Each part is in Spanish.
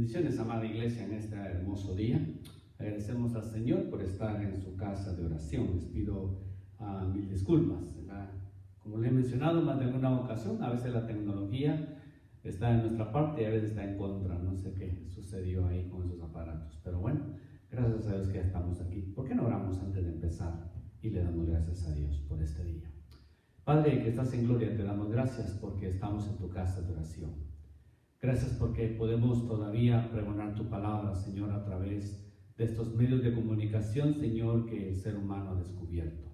Bendiciones, amada iglesia, en este hermoso día. Agradecemos al Señor por estar en su casa de oración. Les pido mil disculpas, ¿verdad? Como le he mencionado más de alguna ocasión, a veces la tecnología está en nuestra parte y a veces está en contra. No sé qué sucedió ahí con esos aparatos, pero bueno, gracias a Dios que ya estamos aquí. ¿Por qué no oramos antes de empezar y le damos gracias a Dios por este día? Padre, que estás en gloria, te damos gracias porque estamos en tu casa de oración. Gracias porque podemos todavía pregonar tu palabra, Señor, a través de estos medios de comunicación, Señor, que el ser humano ha descubierto.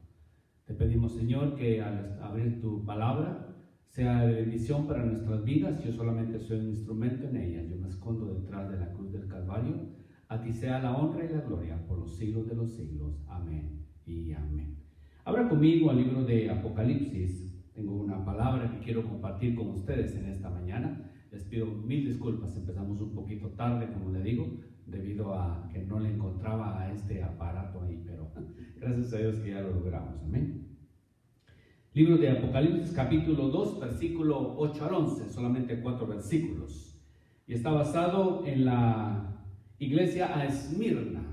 Te pedimos, Señor, que al abrir tu palabra sea de bendición para nuestras vidas. Yo solamente soy un instrumento en ella. Yo me escondo detrás de la cruz del Calvario. A ti sea la honra y la gloria por los siglos de los siglos. Amén y amén. Abra conmigo al libro de Apocalipsis. Tengo una palabra que quiero compartir con ustedes en esta mañana. Les pido mil disculpas, empezamos un poquito tarde, como le digo, debido a que no le encontraba a este aparato ahí, pero gracias a Dios que ya lo logramos, amén. Libro de Apocalipsis, capítulo 2, versículo 8 al 11, solamente 4 versículos. Y está basado en la iglesia a Esmirna.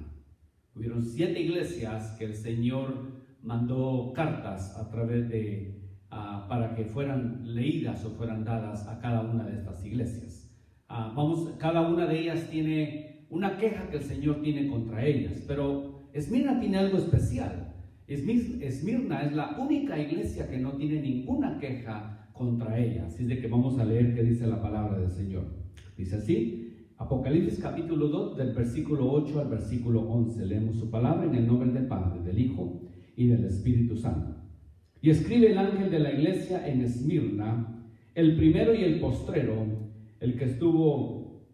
Hubieron 7 iglesias que el Señor mandó cartas a través de para que fueran leídas o fueran dadas a cada una de estas iglesias. Cada una de ellas tiene una queja que el Señor tiene contra ellas, pero Esmirna tiene algo especial. Esmirna es la única iglesia que no tiene ninguna queja contra ella. Así es de que vamos a leer qué dice la palabra del Señor. Dice así, Apocalipsis capítulo 2, del versículo 8 al versículo 11. Leemos su palabra en el nombre del Padre, del Hijo y del Espíritu Santo. Y escribe el ángel de la iglesia en Esmirna, el primero y el postrero, el que estuvo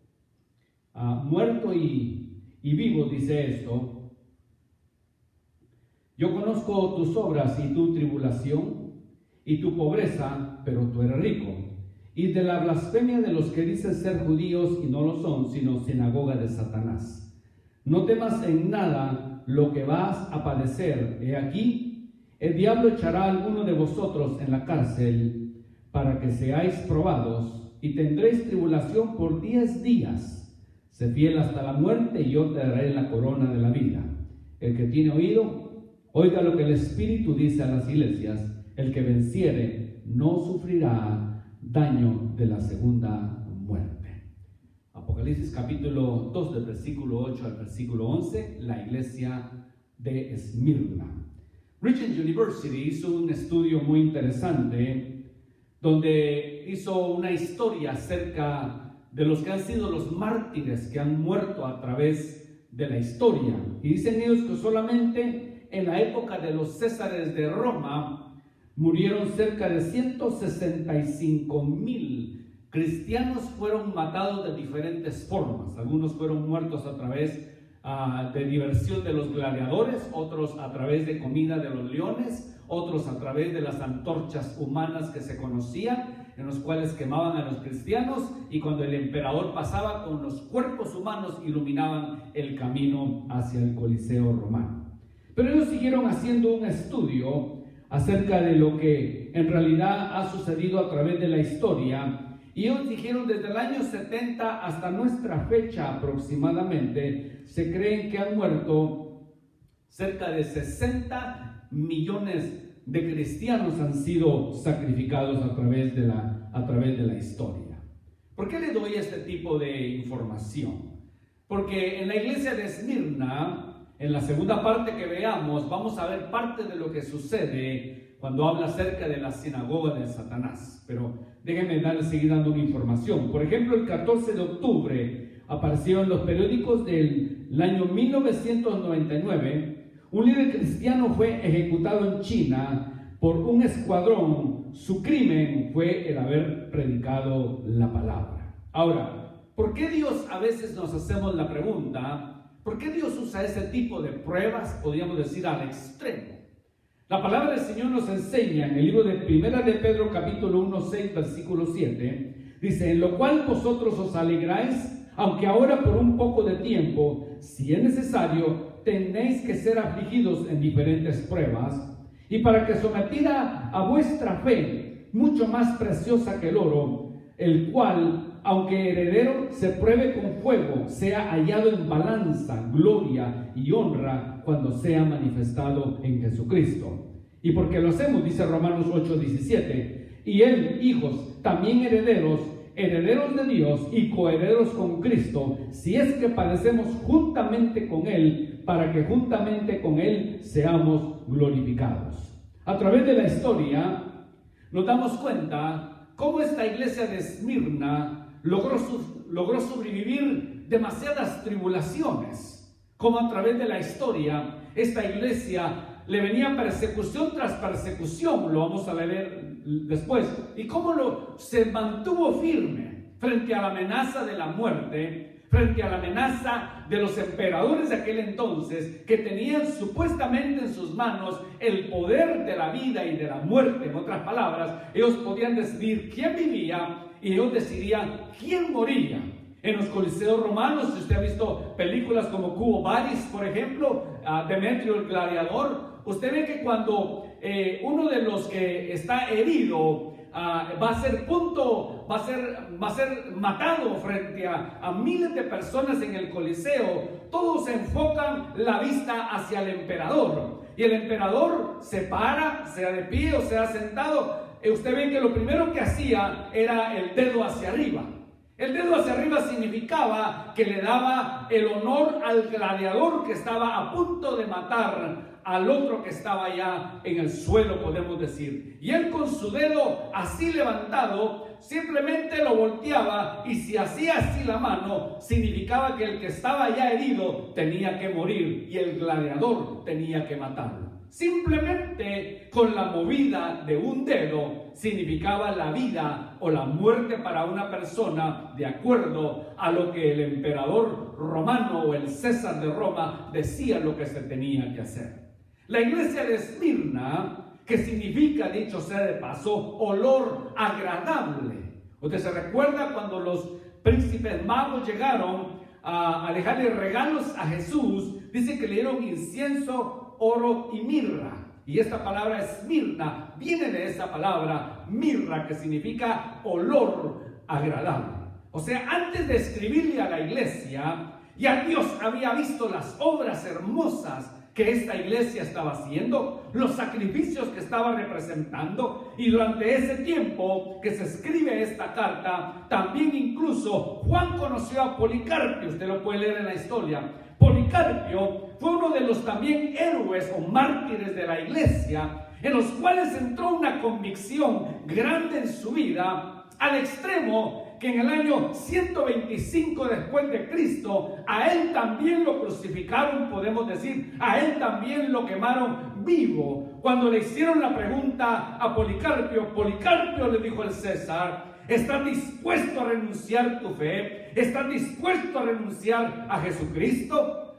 muerto y vivo, dice esto: yo conozco tus obras y tu tribulación y tu pobreza, pero tú eres rico, y de la blasfemia de los que dicen ser judíos y no lo son, sino sinagoga de Satanás. No temas en nada lo que vas a padecer. He aquí, el diablo echará a alguno de vosotros en la cárcel para que seáis probados, y tendréis tribulación por 10 días. Sé fiel hasta la muerte, y yo te daré la corona de la vida. El que tiene oído, oiga lo que el Espíritu dice a las iglesias. El que venciere no sufrirá daño de la segunda muerte. Apocalipsis capítulo 2, del versículo 8 al versículo 11, la iglesia de Esmirna. Regent University hizo un estudio muy interesante donde hizo una historia acerca de los que han sido los mártires que han muerto a través de la historia. Y dicen ellos que solamente en la época de los Césares de Roma murieron cerca de 165,000 cristianos. Fueron matados de diferentes formas. Algunos fueron muertos a través de diversión de los gladiadores, otros a través de comida de los leones, otros a través de las antorchas humanas que se conocían, en los cuales quemaban a los cristianos, y cuando el emperador pasaba con los cuerpos humanos iluminaban el camino hacia el Coliseo romano. Pero ellos siguieron haciendo un estudio acerca de lo que en realidad ha sucedido a través de la historia. Y ellos dijeron, desde el año 70 hasta nuestra fecha aproximadamente, se creen que han muerto cerca de 60 millones de cristianos han sido sacrificados a través de la historia. ¿Por qué le doy este tipo de información? Porque en la iglesia de Esmirna, en la segunda parte que veamos, vamos a ver parte de lo que sucede cuando habla acerca de la sinagoga de Satanás. Pero déjenme seguir dando una información. Por ejemplo, el 14 de octubre apareció en los periódicos del año 1999, un líder cristiano fue ejecutado en China por un escuadrón. Su crimen fue el haber predicado la palabra. Ahora, ¿por qué Dios, a veces nos hacemos la pregunta, por qué Dios usa ese tipo de pruebas, podríamos decir, al extremo? La palabra del Señor nos enseña en el libro de Primera de Pedro, capítulo 1, 6, versículo 7, dice: en lo cual vosotros os alegráis, aunque ahora por un poco de tiempo, si es necesario, tenéis que ser afligidos en diferentes pruebas, y para que sometida a vuestra fe, mucho más preciosa que el oro, el cual aunque heredero, se pruebe con fuego, sea hallado en balanza, gloria y honra cuando sea manifestado en Jesucristo. Y porque lo hacemos, dice Romanos 8:17, y él, hijos, también herederos, herederos de Dios y coherederos con Cristo, si es que padecemos juntamente con él, para que juntamente con él seamos glorificados. A través de la historia nos damos cuenta cómo esta iglesia de Esmirna logró sobrevivir demasiadas tribulaciones, cómo a través de la historia esta iglesia le venía persecución tras persecución, lo vamos a leer después, y cómo se mantuvo firme frente a la amenaza de la muerte, frente a la amenaza de los emperadores de aquel entonces, que tenían supuestamente en sus manos el poder de la vida y de la muerte. En otras palabras, ellos podían decidir quién vivía y ellos decidían quién moría. En los coliseos romanos, si usted ha visto películas como Quo Vadis, por ejemplo, Demetrio el gladiador, usted ve que cuando uno de los que está herido va a ser matado frente a miles de personas en el coliseo, todos enfocan la vista hacia el emperador, y el emperador se para, sea de pie o sea sentado. Usted ve que lo primero que hacía era el dedo hacia arriba. El dedo hacia arriba significaba que le daba el honor al gladiador que estaba a punto de matar al otro que estaba ya en el suelo, podemos decir. Y él con su dedo así levantado, simplemente lo volteaba, y si hacía así la mano, significaba que el que estaba ya herido tenía que morir y el gladiador tenía que matarlo. Simplemente con la movida de un dedo significaba la vida o la muerte para una persona, de acuerdo a lo que el emperador romano o el César de Roma decía lo que se tenía que hacer. La iglesia de Esmirna, que significa, dicho sea de paso, olor agradable. Usted se recuerda cuando los príncipes magos llegaron a dejarle regalos a Jesús, dice que le dieron incienso, oro y mirra. Y esta palabra Esmirna viene de esa palabra mirra, que significa olor agradable. O sea, antes de escribirle a la iglesia, ya Dios había visto las obras hermosas que esta iglesia estaba haciendo, los sacrificios que estaba representando, y durante ese tiempo que se escribe esta carta, también incluso Juan conoció a Policarpio. Usted lo puede leer en la historia. Policarpio fue uno de los también héroes o mártires de la iglesia, en los cuales entró una convicción grande en su vida, al extremo que en el año 125 después de Cristo, a él también lo crucificaron, podemos decir, a él también lo quemaron vivo. Cuando le hicieron la pregunta a Policarpio, Policarpio le dijo al César: ¿estás dispuesto a renunciar tu fe? ¿Estás dispuesto a renunciar a Jesucristo?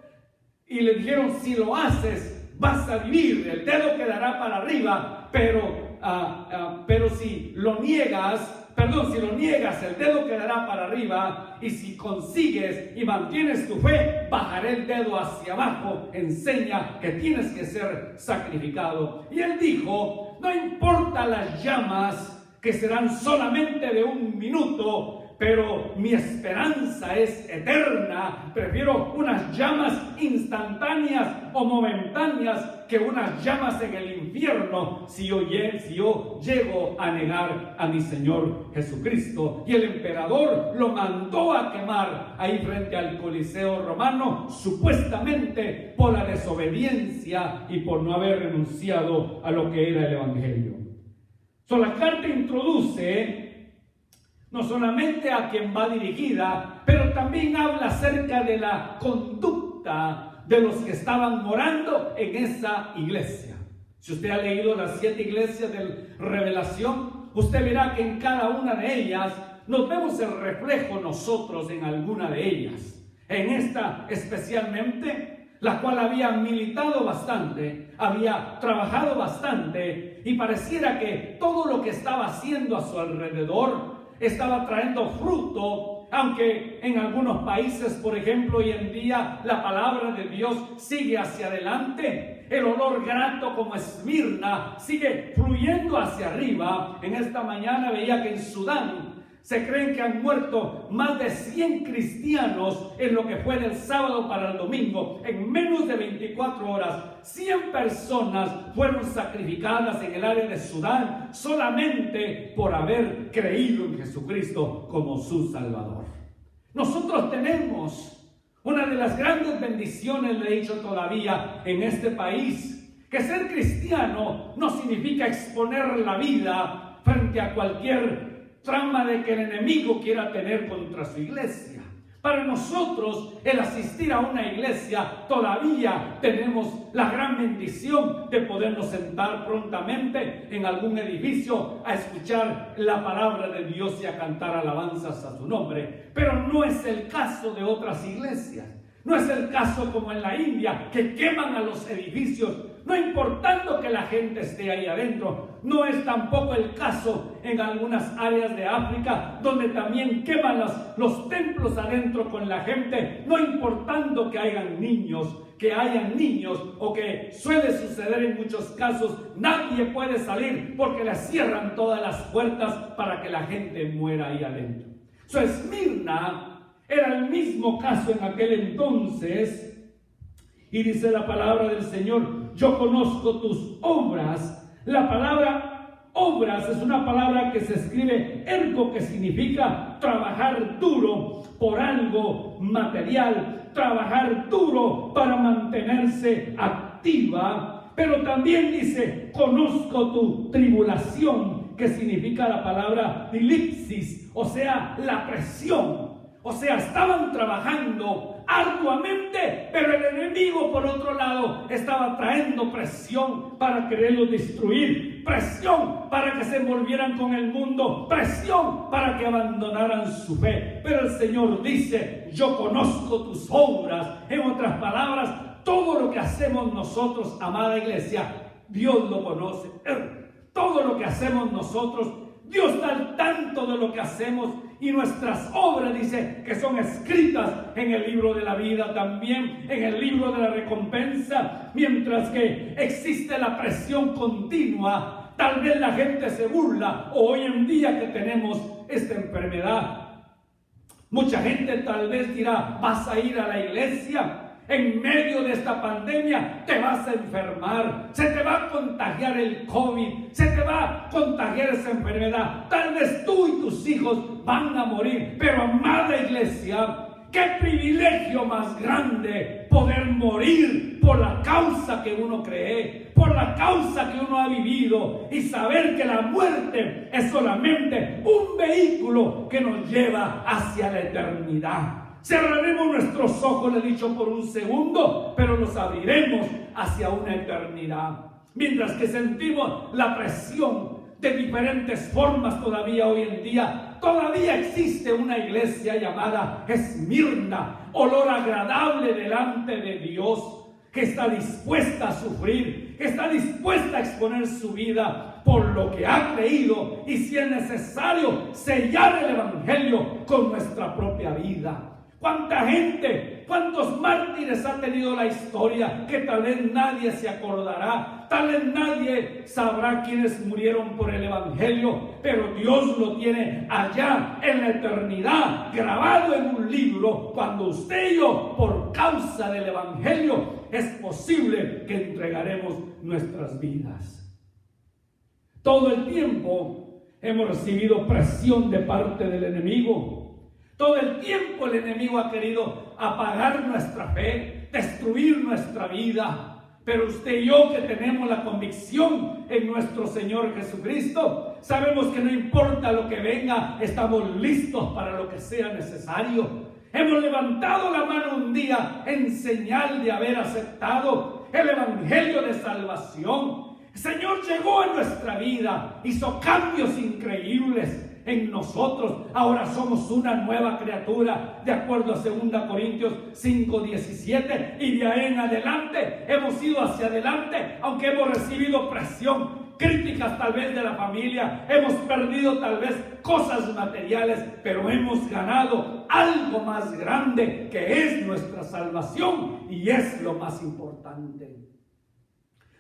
Y le dijeron: si lo haces, vas a vivir, el dedo quedará para arriba, pero si lo niegas, el dedo quedará para arriba, y si consigues y mantienes tu fe, bajaré el dedo hacia abajo, enseña que tienes que ser sacrificado. Y él dijo: no importa las llamas, que serán solamente de 1 minuto, pero mi esperanza es eterna. Prefiero unas llamas instantáneas o momentáneas que unas llamas en el infierno si yo llego a negar a mi Señor Jesucristo. Y el emperador lo mandó a quemar ahí frente al Coliseo romano, supuestamente por la desobediencia y por no haber renunciado a lo que era el evangelio. La carta introduce no solamente a quien va dirigida, pero también habla acerca de la conducta de los que estaban morando en esa iglesia. Si usted ha leído las 7 iglesias de Revelación, usted verá que en cada una de ellas nos vemos el reflejo nosotros en alguna de ellas. En esta especialmente, la cual había militado bastante, había trabajado bastante, y pareciera que todo lo que estaba haciendo a su alrededor estaba trayendo fruto, aunque en algunos países, por ejemplo, hoy en día la palabra de Dios sigue hacia adelante. El olor grato como Esmirna sigue fluyendo hacia arriba. En esta mañana veía que en Sudán Se creen que han muerto más de 100 cristianos en lo que fue del sábado para el domingo. En menos de 24 horas, 100 personas fueron sacrificadas en el área de Sudán solamente por haber creído en Jesucristo como su Salvador. Nosotros tenemos una de las grandes bendiciones, le he dicho todavía, en este país, que ser cristiano no significa exponer la vida frente a cualquier trama de que el enemigo quiera tener contra su iglesia. Para nosotros, el asistir a una iglesia, todavía tenemos la gran bendición de podernos sentar prontamente en algún edificio a escuchar la palabra de Dios y a cantar alabanzas a su nombre. Pero no es el caso de otras iglesias. No es el caso como en la India, que queman a los edificios, no importando que la gente esté ahí adentro. No es tampoco el caso en algunas áreas de África, donde también queman los templos adentro con la gente, no importando que hayan niños o que suele suceder en muchos casos. Nadie puede salir porque le cierran todas las puertas para que la gente muera ahí adentro. Esmirna era el mismo caso en aquel entonces. Y dice la palabra del Señor: yo conozco tus obras. La palabra obras es una palabra que se escribe ergo, que significa trabajar duro por algo material, trabajar duro para mantenerse activa. Pero también dice: conozco tu tribulación, que significa la palabra dilipsis, o sea, la presión. O sea, estaban trabajando arduamente, pero el enemigo, por otro lado, estaba trayendo presión para quererlos destruir, presión para que se envolvieran con el mundo, presión para que abandonaran su fe. Pero el Señor dice: yo conozco tus obras. En otras palabras, todo lo que hacemos nosotros, amada iglesia, Dios lo conoce. Todo lo que hacemos nosotros, Dios está al tanto de lo que hacemos. Y nuestras obras, dice, que son escritas en el libro de la vida, también en el libro de la recompensa. Mientras que existe la presión continua, tal vez la gente se burla. O hoy en día que tenemos esta enfermedad, mucha gente tal vez dirá: vas a ir a la iglesia. En medio de esta pandemia te vas a enfermar, se te va a contagiar el COVID, se te va a contagiar esa enfermedad. Tal vez tú y tus hijos van a morir. Pero amada iglesia, qué privilegio más grande poder morir por la causa que uno cree, por la causa que uno ha vivido, y saber que la muerte es solamente un vehículo que nos lleva hacia la eternidad. Cerraremos nuestros ojos, le he dicho, por un segundo, pero los abriremos hacia una eternidad. Mientras que sentimos la presión de diferentes formas todavía hoy en día, todavía existe una iglesia llamada Esmirna, olor agradable delante de Dios, que está dispuesta a sufrir, que está dispuesta a exponer su vida por lo que ha creído, y si es necesario, sellar el evangelio con nuestra propia vida. ¿Cuánta gente, cuántos mártires ha tenido la historia que tal vez nadie se acordará? Tal vez nadie sabrá quiénes murieron por el evangelio, pero Dios lo tiene allá en la eternidad, grabado en un libro. Cuando usted y yo, por causa del evangelio, es posible que entregaremos nuestras vidas. Todo el tiempo hemos recibido presión de parte del enemigo. Todo el tiempo el enemigo ha querido apagar nuestra fe, destruir nuestra vida. Pero usted y yo, que tenemos la convicción en nuestro Señor Jesucristo, sabemos que no importa lo que venga, estamos listos para lo que sea necesario. Hemos levantado la mano un día en señal de haber aceptado el evangelio de salvación. El Señor llegó a nuestra vida, hizo cambios increíbles en nosotros. Ahora somos una nueva criatura, de acuerdo a 2 Corintios 5:17, y de ahí en adelante hemos ido hacia adelante, aunque hemos recibido presión, críticas tal vez de la familia, hemos perdido tal vez cosas materiales, pero hemos ganado algo más grande, que es nuestra salvación, y es lo más importante.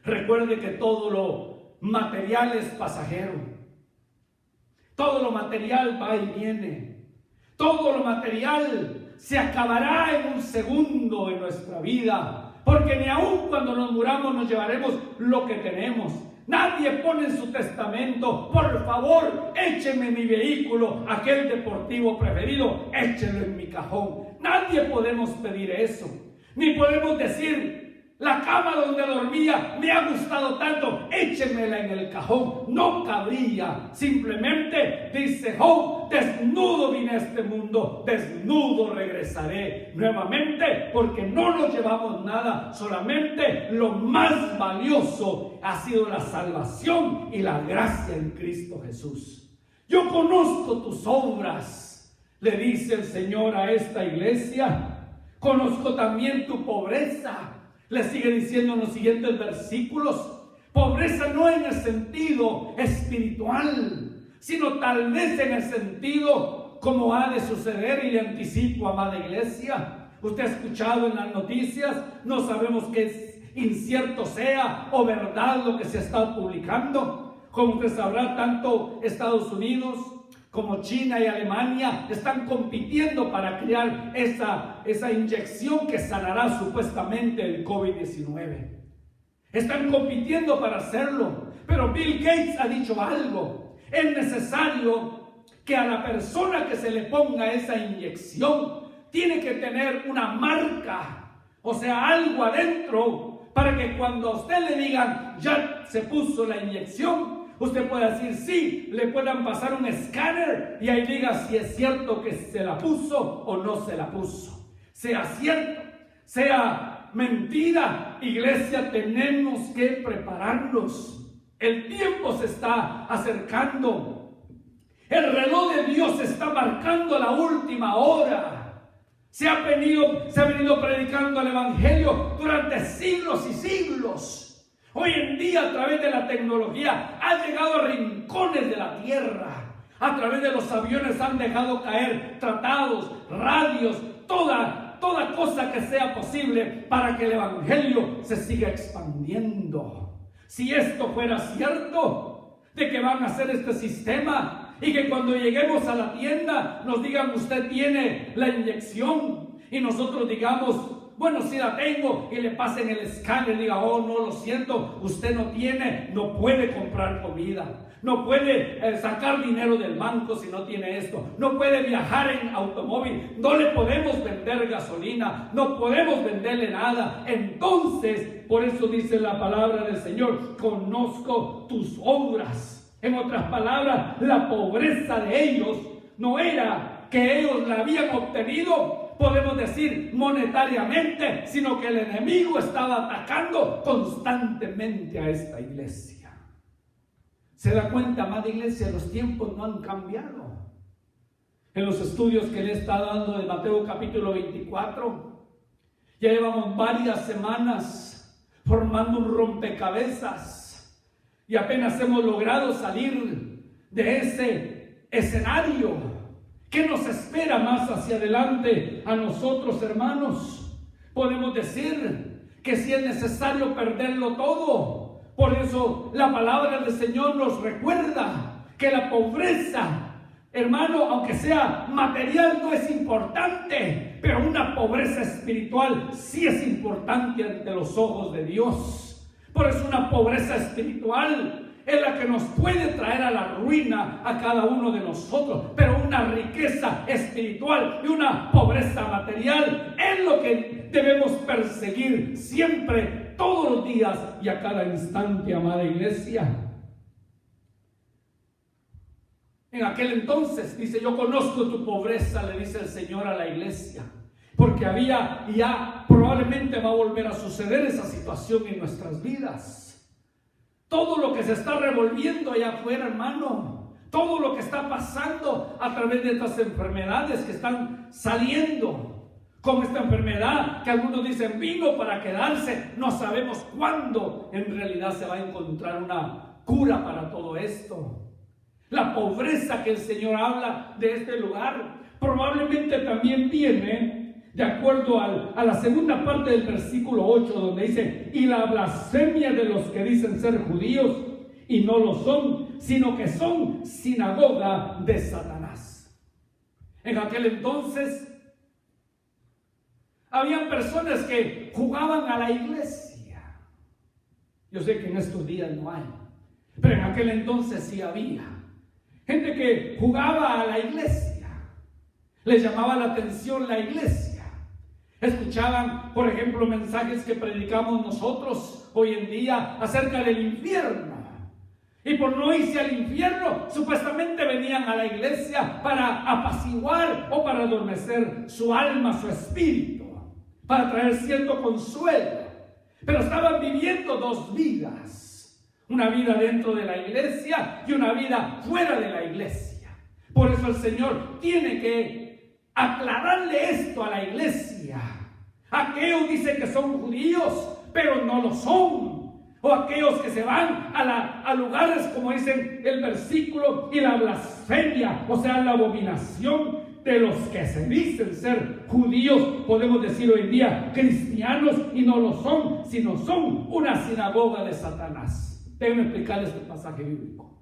Recuerde que todo lo material es pasajero. Todo lo material va y viene. Todo lo material se acabará en un segundo en nuestra vida. Porque ni aun cuando nos muramos nos llevaremos lo que tenemos. Nadie pone en su testamento: por favor, écheme mi vehículo, aquel deportivo preferido, échelo en mi cajón. Nadie podemos pedir eso. Ni podemos decir: la cama donde dormía me ha gustado tanto, échemela en el cajón. No cabría. Simplemente dice Job: desnudo vine a este mundo, desnudo regresaré nuevamente, porque no nos llevamos nada. Solamente lo más valioso ha sido la salvación y la gracia en Cristo Jesús. Yo conozco tus obras, le dice el Señor a esta iglesia. Conozco también tu pobreza. Le sigue diciendo en los siguientes versículos: pobreza no en el sentido espiritual, sino tal vez en el sentido como ha de suceder. Y le anticipo, amada iglesia, usted ha escuchado en las noticias, no sabemos qué incierto sea o verdad lo que se está publicando. Como usted sabrá, tanto Estados Unidos como China y Alemania están compitiendo para crear esa inyección que sanará supuestamente el COVID-19. Están compitiendo para hacerlo. Pero Bill Gates ha dicho algo: es necesario que a la persona que se le ponga esa inyección tiene que tener una marca, o sea, algo adentro, para que cuando a usted le digan: ya se puso la inyección, usted puede decir sí, le puedan pasar un escáner y ahí diga si es cierto que se la puso o no se la puso. Sea cierto, sea mentira, iglesia, tenemos que prepararnos. El tiempo se está acercando. El reloj de Dios está marcando la última hora. Se ha venido predicando el evangelio durante siglos y siglos. Hoy en día, a través de la tecnología, ha llegado a rincones de la tierra. A través de los aviones han dejado caer tratados, radios, toda cosa que sea posible para que el evangelio se siga expandiendo. Si esto fuera cierto, de que van a hacer este sistema y que cuando lleguemos a la tienda nos digan: usted tiene la inyección, y nosotros digamos: bueno, sí la tengo, y le pasen el escáner y diga: oh, no, lo siento, usted no tiene, no puede comprar comida, no puede sacar dinero del banco si no tiene esto, no puede viajar en automóvil, no le podemos vender gasolina, no podemos venderle nada. Entonces, por eso dice la palabra del Señor: conozco tus obras. En otras palabras, la pobreza de ellos no era que ellos la habían obtenido, podemos decir, monetariamente, sino que el enemigo estaba atacando constantemente a esta iglesia. ¿Se da cuenta, amada iglesia? Los tiempos no han cambiado. En los estudios que le he estado dando de Mateo capítulo 24, ya llevamos varias semanas formando un rompecabezas y apenas hemos logrado salir de ese escenario. ¿Qué nos espera más hacia adelante a nosotros, hermanos? Podemos decir que si es necesario perderlo todo. Por eso la palabra del Señor nos recuerda que la pobreza, hermano, aunque sea material, no es importante, pero una pobreza espiritual sí es importante ante los ojos de Dios. Por eso una pobreza espiritual es la que nos puede traer a la ruina a cada uno de nosotros. Pero una riqueza espiritual y una pobreza material es lo que debemos perseguir siempre, todos los días y a cada instante, amada iglesia. En aquel entonces, dice: yo conozco tu pobreza, le dice el Señor a la iglesia. Porque había, y ya probablemente va a volver a suceder esa situación en nuestras vidas. Todo lo que se está revolviendo allá afuera, hermano, todo lo que está pasando a través de estas enfermedades que están saliendo, como esta enfermedad que algunos dicen vino para quedarse, no sabemos cuándo en realidad se va a encontrar una cura para todo esto. La pobreza que el Señor habla de este lugar probablemente también viene de acuerdo a la segunda parte del versículo 8, donde dice: y la blasfemia de los que dicen ser judíos y no lo son, sino que son sinagoga de Satanás. En aquel entonces habían personas que jugaban a la iglesia. Yo sé que en estos días no hay, pero en aquel entonces sí había gente que jugaba a la iglesia. Les llamaba la atención la iglesia. Escuchaban, por ejemplo, mensajes que predicamos nosotros hoy en día acerca del infierno. Y por no irse al infierno, supuestamente venían a la iglesia para apaciguar o para adormecer su alma, su espíritu, para traer cierto consuelo. Pero estaban viviendo dos vidas: una vida dentro de la iglesia y una vida fuera de la iglesia. Por eso el Señor tiene que aclararle esto a la iglesia. Aquellos dicen que son judíos, pero no lo son. O aquellos que se van a lugares, como dicen el versículo, y la blasfemia, o sea, la abominación de los que se dicen ser judíos, podemos decir hoy en día cristianos, y no lo son, sino son una sinagoga de Satanás. Déjenme explicarles este pasaje bíblico.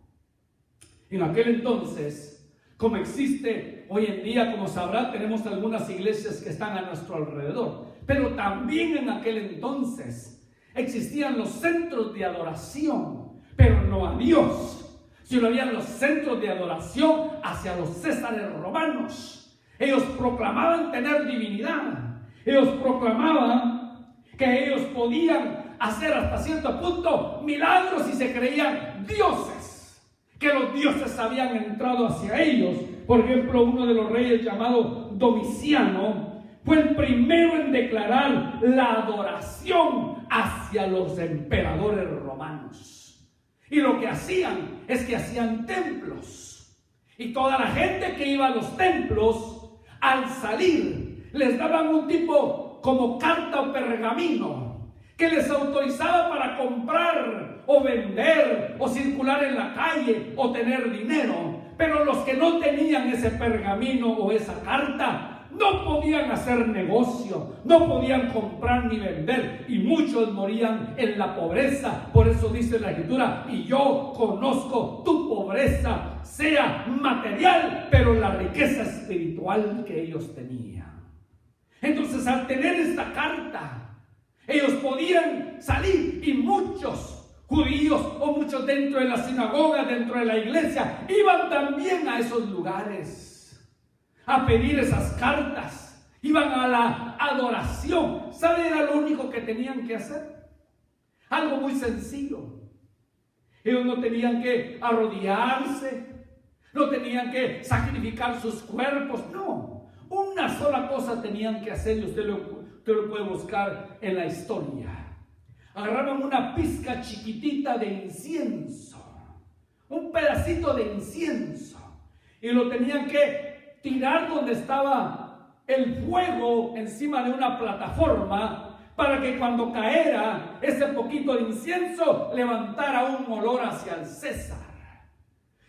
En aquel entonces, como existe hoy en día, como sabrá, tenemos algunas iglesias que están a nuestro alrededor, pero también en aquel entonces existían los centros de adoración, pero no a Dios, sino habían los centros de adoración hacia los césares romanos. Ellos proclamaban tener divinidad. Ellos proclamaban que ellos podían hacer hasta cierto punto milagros y se creían dioses, que los dioses habían entrado hacia ellos. Por ejemplo, uno de los reyes llamado Domiciano fue el primero en declarar la adoración hacia los emperadores romanos. Y lo que hacían es que hacían templos. Y toda la gente que iba a los templos, al salir, les daban un tipo como carta o pergamino que les autorizaba para comprar o vender o circular en la calle o tener dinero. Pero los que no tenían ese pergamino o esa carta no podían hacer negocio, no podían comprar ni vender, y muchos morían en la pobreza. Por eso dice la Escritura: y yo conozco tu pobreza, sea material, pero la riqueza espiritual que ellos tenían. Entonces, al tener esta carta, ellos podían salir, y muchos judíos o muchos dentro de la sinagoga, dentro de la iglesia, iban también a esos lugares a pedir esas cartas. Iban a la adoración. ¿Sabe? Era lo único que tenían que hacer. Algo muy sencillo. Ellos no tenían que arrodillarse, no tenían que sacrificar sus cuerpos. No, una sola cosa tenían que hacer, y usted lo puede buscar en la historia. Agarraban una pizca chiquitita de incienso, un pedacito de incienso, y lo tenían que tirar donde estaba el fuego, encima de una plataforma, para que cuando caera ese poquito de incienso levantara un olor hacia el César.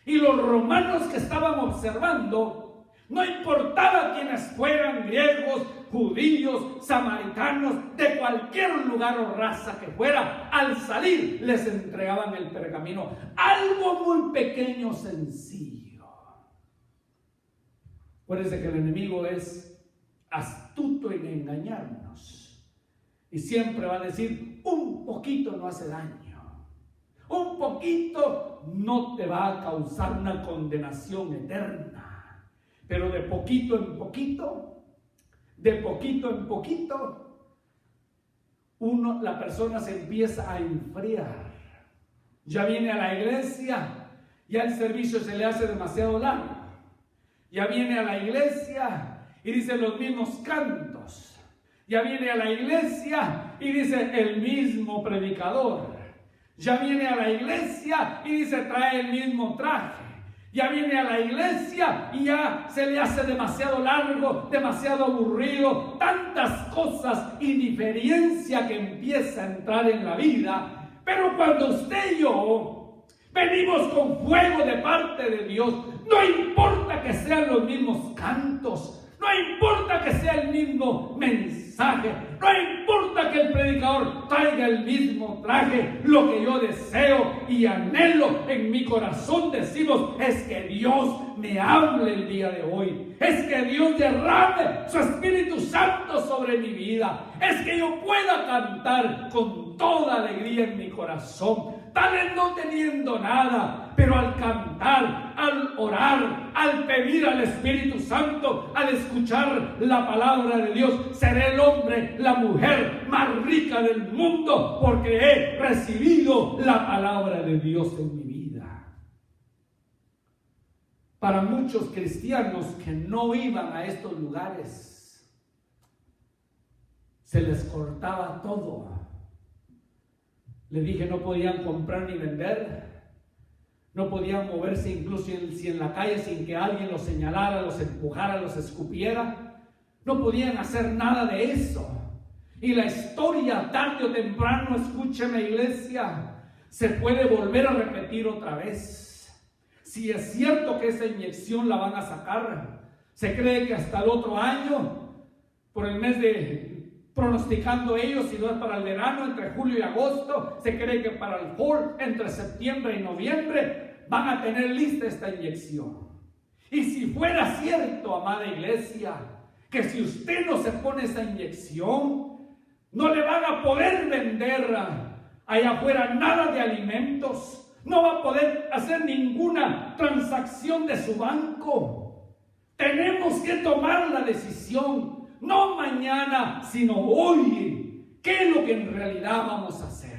Y los romanos que estaban observando, no importaba quiénes fueran, griegos, judíos, samaritanos, de cualquier lugar o raza que fuera, al salir les entregaban el pergamino. Algo muy pequeño, sencillo. Acuérdense que el enemigo es astuto en engañarnos, y siempre va a decir: un poquito no hace daño, un poquito no te va a causar una condenación eterna, pero de poquito en poquito, la persona se empieza a enfriar. Ya viene a la iglesia, ya el servicio se le hace demasiado largo. Ya viene a la iglesia y dice los mismos cantos. Ya viene a la iglesia y dice el mismo predicador. Ya viene a la iglesia y dice trae el mismo traje. Ya viene a la iglesia y ya se le hace demasiado largo, demasiado aburrido. Tantas cosas y diferencia que empieza a entrar en la vida. Pero cuando usted y yo venimos con fuego de parte de Dios, no importa que sean los mismos cantos, no importa que sea el mismo mensaje, no importa que el predicador traiga el mismo traje, lo que yo deseo y anhelo en mi corazón, decimos, es que Dios me hable el día de hoy, es que Dios derrame su Espíritu Santo sobre mi vida, es que yo pueda cantar con toda alegría en mi corazón, tal vez no teniendo nada, pero al cantar, al orar, al pedir al Espíritu Santo, al escuchar la palabra de Dios, seré el hombre, la mujer más rica del mundo, porque he recibido la palabra de Dios en mi vida. Para muchos cristianos que no iban a estos lugares, se les cortaba todo. Le dije, no podían comprar ni vender, no podían moverse incluso si en la calle sin que alguien los señalara, los empujara, los escupiera. No podían hacer nada de eso. Y la historia, tarde o temprano, escúcheme iglesia, se puede volver a repetir otra vez. Si es cierto que esa inyección la van a sacar, se cree que hasta el otro año, por el mes de... pronosticando ellos, si no es para el verano, entre julio y agosto, se cree que para el fall, entre septiembre y noviembre, van a tener lista esta inyección. Y si fuera cierto, amada iglesia, que si usted no se pone esa inyección, no le van a poder vender allá afuera nada de alimentos, no va a poder hacer ninguna transacción de su banco. Tenemos que tomar la decisión. No mañana, sino hoy. ¿Qué es lo que en realidad vamos a hacer?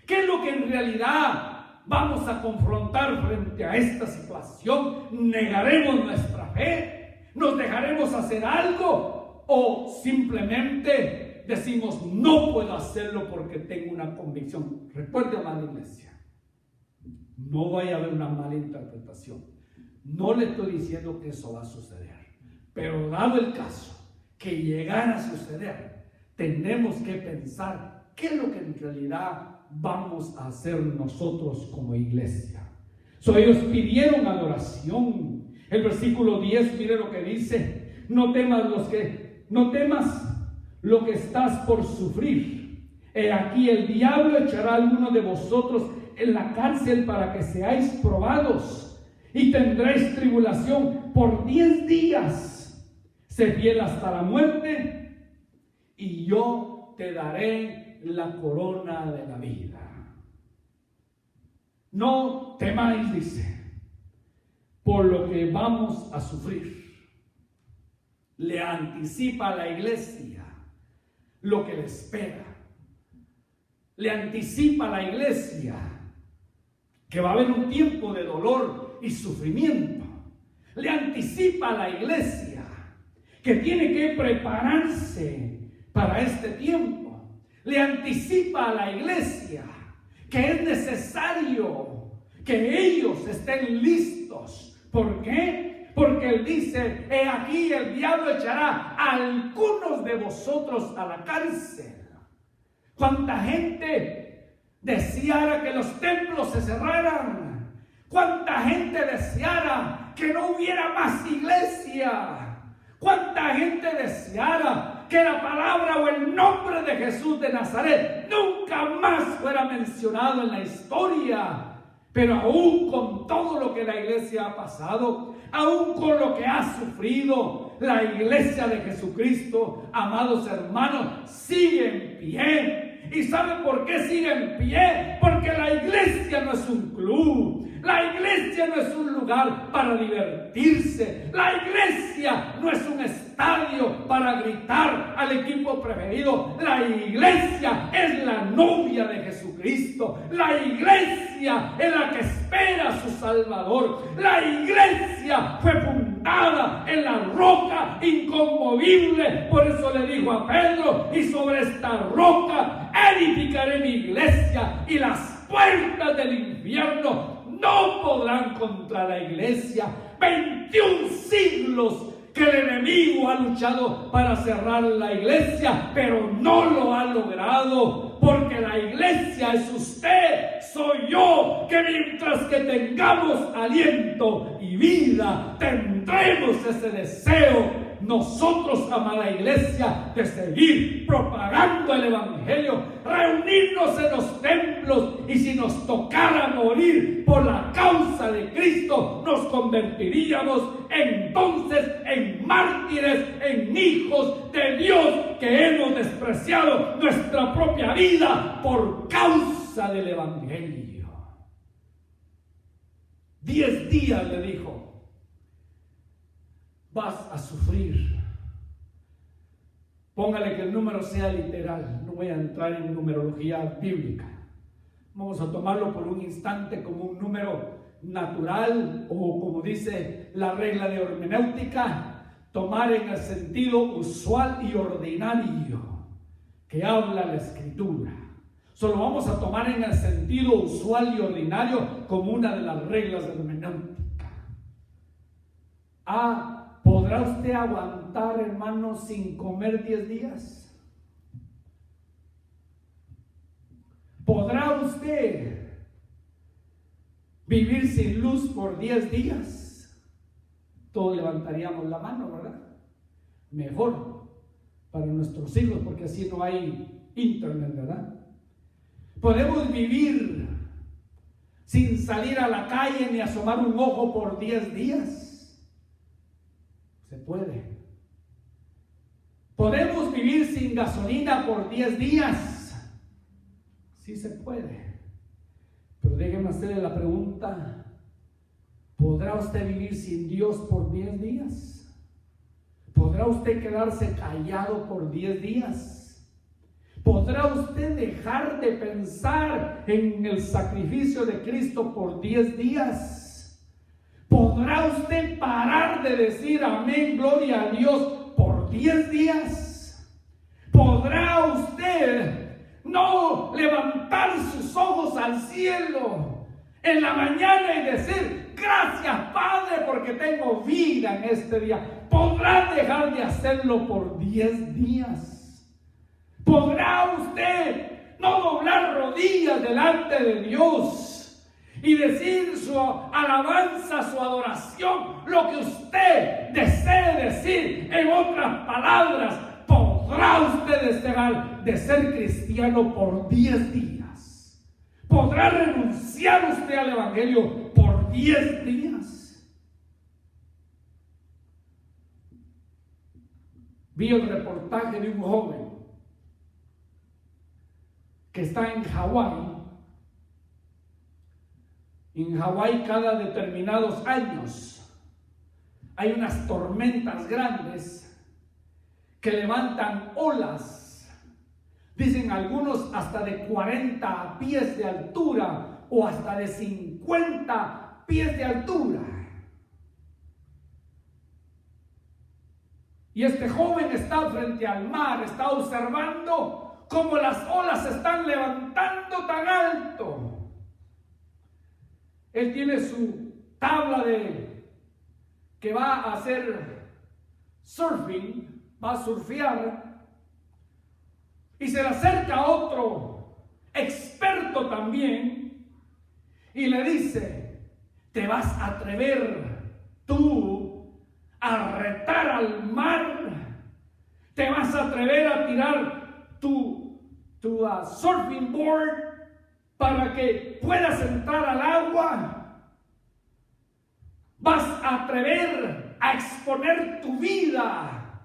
¿Qué es lo que en realidad vamos a confrontar frente a esta situación? ¿Negaremos nuestra fe? ¿Nos dejaremos hacer algo? ¿O simplemente decimos, no puedo hacerlo porque tengo una convicción? Recuerde, amada iglesia, no vaya a haber una mala interpretación. No le estoy diciendo que eso va a suceder. Pero dado el caso que llegara a suceder, tenemos que pensar qué es lo que en realidad vamos a hacer nosotros como iglesia. Ellos pidieron adoración. El versículo 10, mire lo que dice: no temas lo que estás por sufrir. He aquí el diablo echará a alguno de vosotros en la cárcel para que seáis probados, y tendréis tribulación por 10 días. Sé fiel hasta la muerte, y yo te daré la corona de la vida. No temáis, dice, por lo que vamos a sufrir. Le anticipa a la iglesia lo que le espera. Le anticipa a la iglesia que va a haber un tiempo de dolor y sufrimiento. Le anticipa a la iglesia que tiene que prepararse para este tiempo. Le anticipa a la iglesia que es necesario que ellos estén listos. ¿Por qué? Porque él dice: he aquí el diablo echará a algunos de vosotros a la cárcel. ¿Cuánta gente deseara que los templos se cerraran? ¿Cuánta gente deseara que no hubiera más iglesia? ¿Cuánta gente deseara que la palabra o el nombre de Jesús de Nazaret nunca más fuera mencionado en la historia? Pero aún con todo lo que la iglesia ha pasado, aún con lo que ha sufrido, la iglesia de Jesucristo, amados hermanos, sigue en pie. ¿Y saben por qué sigue en pie? Porque la iglesia no es un club. La iglesia no es un lugar para divertirse. La iglesia no es un estadio para gritar al equipo preferido. La iglesia es la novia de Jesucristo. La iglesia es la que espera a su Salvador. La iglesia fue fundada en la roca inconmovible. Por eso le dijo a Pedro: y sobre esta roca edificaré mi iglesia, y las puertas del infierno no podrán contra la iglesia. 21 siglos que el enemigo ha luchado para cerrar la iglesia, pero no lo ha logrado, porque la iglesia es usted, soy yo, que mientras que tengamos aliento y vida, tendremos traemos ese deseo nosotros, amada iglesia, de seguir propagando el evangelio, reunirnos en los templos, y si nos tocara morir por la causa de Cristo, nos convertiríamos entonces en mártires, en hijos de Dios, que hemos despreciado nuestra propia vida por causa del evangelio. 10 días le dijo: vas a sufrir. Póngale que el número sea literal, no voy a entrar en numerología bíblica. Vamos a tomarlo por un instante como un número natural, o como dice la regla de hermenéutica, tomar en el sentido usual y ordinario que habla la Escritura. Solo vamos a tomar en el sentido usual y ordinario como una de las reglas de hermenéutica. ¿Podrá usted aguantar, hermano, sin comer 10 días? ¿Podrá usted vivir sin luz por 10 días? Todos levantaríamos la mano, ¿verdad? Mejor para nuestros hijos, porque así no hay internet, ¿verdad? ¿Podemos vivir sin salir a la calle ni asomar un ojo por 10 días? Se puede. ¿Podemos vivir sin gasolina por 10 días? Sí se puede. Pero déjeme hacerle la pregunta: ¿podrá usted vivir sin Dios por 10 días? ¿Podrá usted quedarse callado por 10 días? ¿Podrá usted dejar de pensar en el sacrificio de Cristo por 10 días? ¿Podrá usted parar de decir amén, gloria a Dios por 10 días? ¿Podrá usted no levantar sus ojos al cielo en la mañana y decir gracias, Padre, porque tengo vida en este día? ¿Podrá dejar de hacerlo por 10 días? ¿Podrá usted no doblar rodillas delante de Dios y decir su alabanza, su adoración, lo que usted desee decir? En otras palabras, ¿podrá usted dejar de ser cristiano por 10 días? ¿Podrá renunciar usted al evangelio por 10 días? Vi el reportaje de un joven que está en Hawái. En Hawái, cada determinados años hay unas tormentas grandes que levantan olas, dicen algunos hasta de 40 pies de altura o hasta de 50 pies de altura. Y este joven está frente al mar, está observando cómo las olas se están levantando tan alto. Él tiene su tabla que va a hacer surfing, va a surfear, y se le acerca otro experto también y le dice: ¿te vas a atrever tú a retar al mar? ¿Te vas a atrever a tirar tu surfing board para que puedas entrar al agua? ¿Vas a atrever a exponer tu vida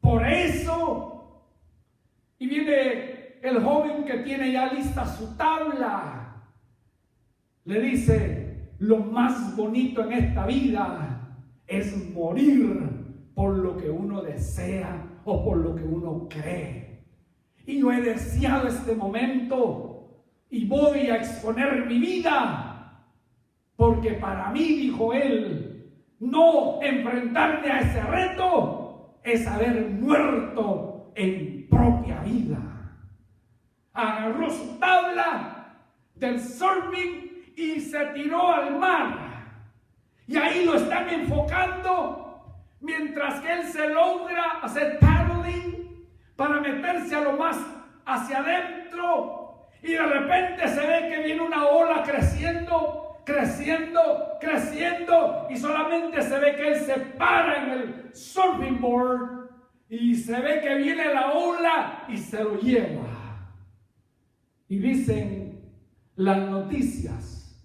por eso? Y viene el joven que tiene ya lista su tabla. Le dice: lo más bonito en esta vida es morir por lo que uno desea o por lo que uno cree. Y yo he deseado este momento y voy a exponer mi vida, porque para mí, dijo él, no enfrentarme a ese reto es haber muerto en propia vida. Agarró su tabla del surfing y se tiró al mar. Y ahí lo están enfocando mientras que él se logra hacer paddling para meterse a lo más hacia adentro, y de repente se ve que viene una ola creciendo creciendo, creciendo, y solamente se ve que él se para en el surfing board y se ve que viene la ola y se lo lleva. Y dicen las noticias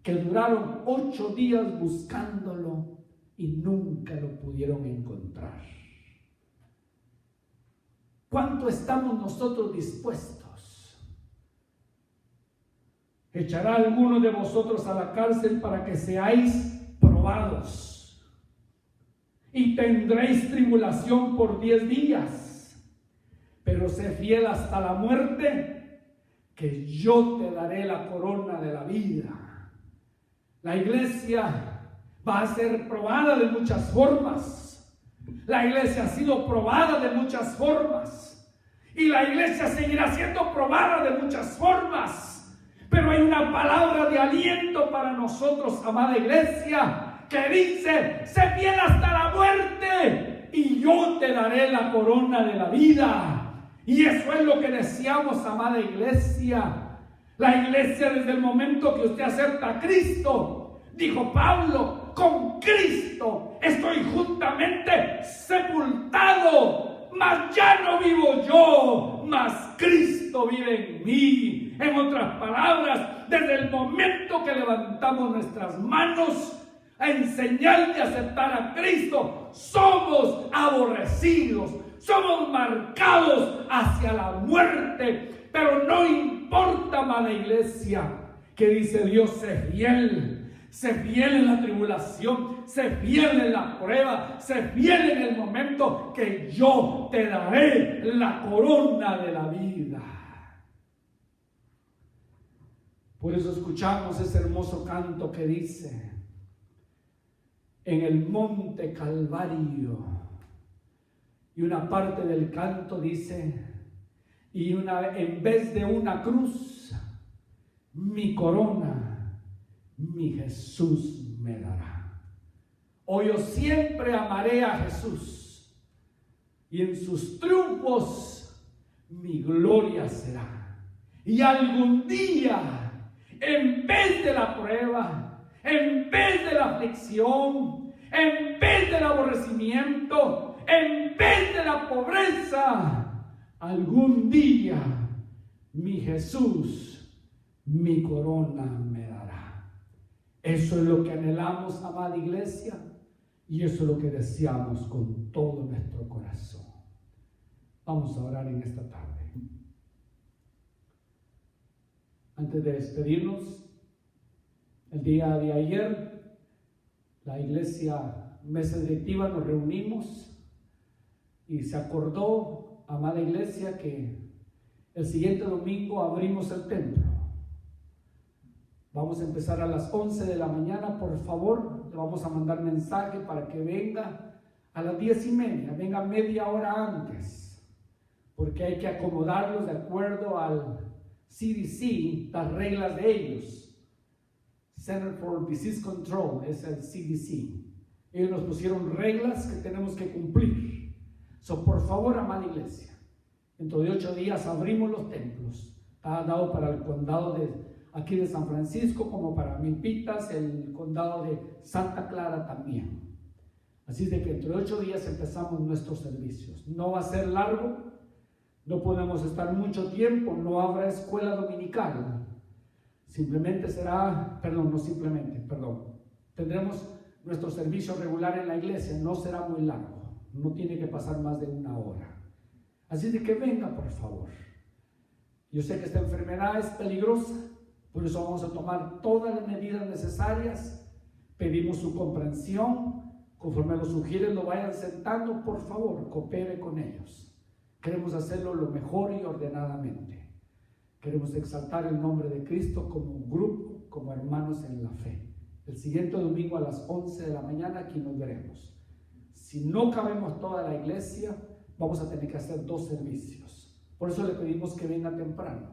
que duraron 8 días buscándolo y nunca lo pudieron encontrar. ¿Cuánto estamos nosotros dispuestos? ¿Echará alguno de vosotros a la cárcel para que seáis probados? Y tendréis tribulación por 10 días. Pero sé fiel hasta la muerte, que yo te daré la corona de la vida. La iglesia va a ser probada de muchas formas. La iglesia ha sido probada de muchas formas. Y la iglesia seguirá siendo probada de muchas formas. Pero hay una palabra de aliento para nosotros, amada iglesia, que dice: sé fiel hasta la muerte y yo te daré la corona de la vida. Y eso es lo que deseamos, amada iglesia. La iglesia, desde el momento que usted acepta a Cristo, dijo Pablo, con Cristo estoy juntamente sepultado, mas ya no vivo yo, mas Cristo vive en mí. En otras palabras, desde el momento que levantamos nuestras manos en señal de aceptar a Cristo, somos aborrecidos, somos marcados hacia la muerte. Pero no importa, amada iglesia, que dice Dios: sé fiel en la tribulación, sé fiel en la prueba, sé fiel en el momento, que yo te daré la corona de la vida. Por eso escuchamos ese hermoso canto que dice: en el monte Calvario. Y una parte del canto dice: y en vez de una cruz, mi corona, mi Jesús me dará. O yo siempre amaré a Jesús, y en sus triunfos mi gloria será. Y algún día, en vez de la prueba, en vez de la aflicción, en vez del aborrecimiento, en vez de la pobreza, algún día mi Jesús, mi corona me dará. Eso es lo que anhelamos, amada iglesia, y eso es lo que deseamos con todo nuestro corazón. Vamos a orar en esta tarde. Antes de despedirnos, el día de ayer, la iglesia, mesa directiva, nos reunimos y se acordó, amada iglesia, que el siguiente domingo abrimos el templo. Vamos a empezar a las 11 de la mañana, por favor. Le vamos a mandar mensaje para que venga a las 10:30, venga media hora antes, porque hay que acomodarlos de acuerdo al CDC, las reglas de ellos. Center for Disease Control es el CDC. Ellos nos pusieron reglas que tenemos que cumplir. Por favor, amada iglesia, dentro de 8 días abrimos los templos. Está dado para el condado de aquí de San Francisco, como para Milpitas, el condado de Santa Clara también. Así de que entre 8 días empezamos nuestros servicios. No va a ser largo, no podemos estar mucho tiempo, no habrá escuela dominical. Tendremos nuestro servicio regular en la iglesia, no será muy largo, no tiene que pasar más de 1 hora. Así de que venga, por favor. Yo sé que esta enfermedad es peligrosa, por eso vamos a tomar todas las medidas necesarias. Pedimos su comprensión, conforme lo sugieren, lo vayan sentando, por favor, coopere con ellos. Queremos hacerlo lo mejor y ordenadamente. Queremos exaltar el nombre de Cristo como un grupo, como hermanos en la fe. El siguiente domingo a las 11 de la mañana aquí nos veremos. Si no cabemos toda la iglesia, vamos a tener que hacer 2 servicios. Por eso le pedimos que venga temprano,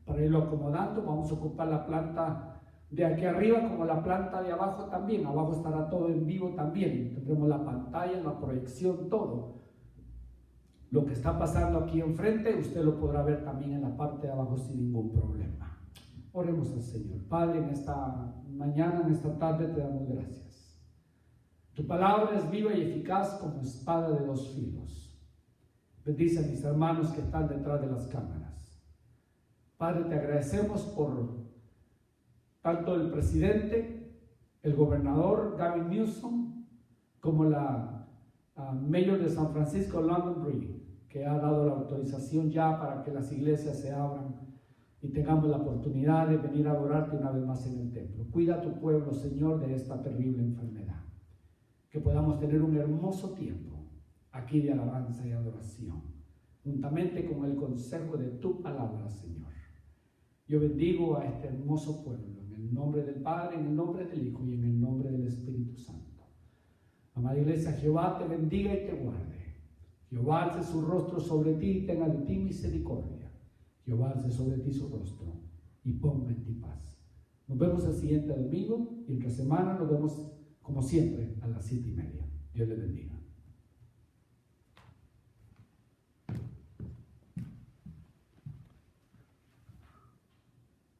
para irlo acomodando. Vamos a ocupar la planta de aquí arriba como la planta de abajo también. Abajo estará todo en vivo también. Tendremos la pantalla, la proyección, todo. Lo que está pasando aquí enfrente, usted lo podrá ver también en la parte de abajo sin ningún problema. Oremos al Señor. Padre, en esta mañana, en esta tarde te damos gracias. Tu palabra es viva y eficaz como espada de dos filos. Bendice a mis hermanos que están detrás de las cámaras. Padre, te agradecemos por tanto el presidente, el gobernador Gavin Newsom, como la mayor de San Francisco, London Breed, que ha dado la autorización ya para que las iglesias se abran y tengamos la oportunidad de venir a adorarte una vez más en el templo. Cuida a tu pueblo, Señor, de esta terrible enfermedad. Que podamos tener un hermoso tiempo aquí de alabanza y adoración, juntamente con el consejo de tu palabra, Señor. Yo bendigo a este hermoso pueblo, en el nombre del Padre, en el nombre del Hijo y en el nombre del Espíritu Santo. Amada iglesia, Jehová te bendiga y te guarde. Jehová alce su rostro sobre ti y tenga de ti misericordia. Jehová alce sobre ti su rostro y ponga en ti paz. Nos vemos el siguiente domingo y entre semana nos vemos como siempre a las 7:30. Dios les bendiga.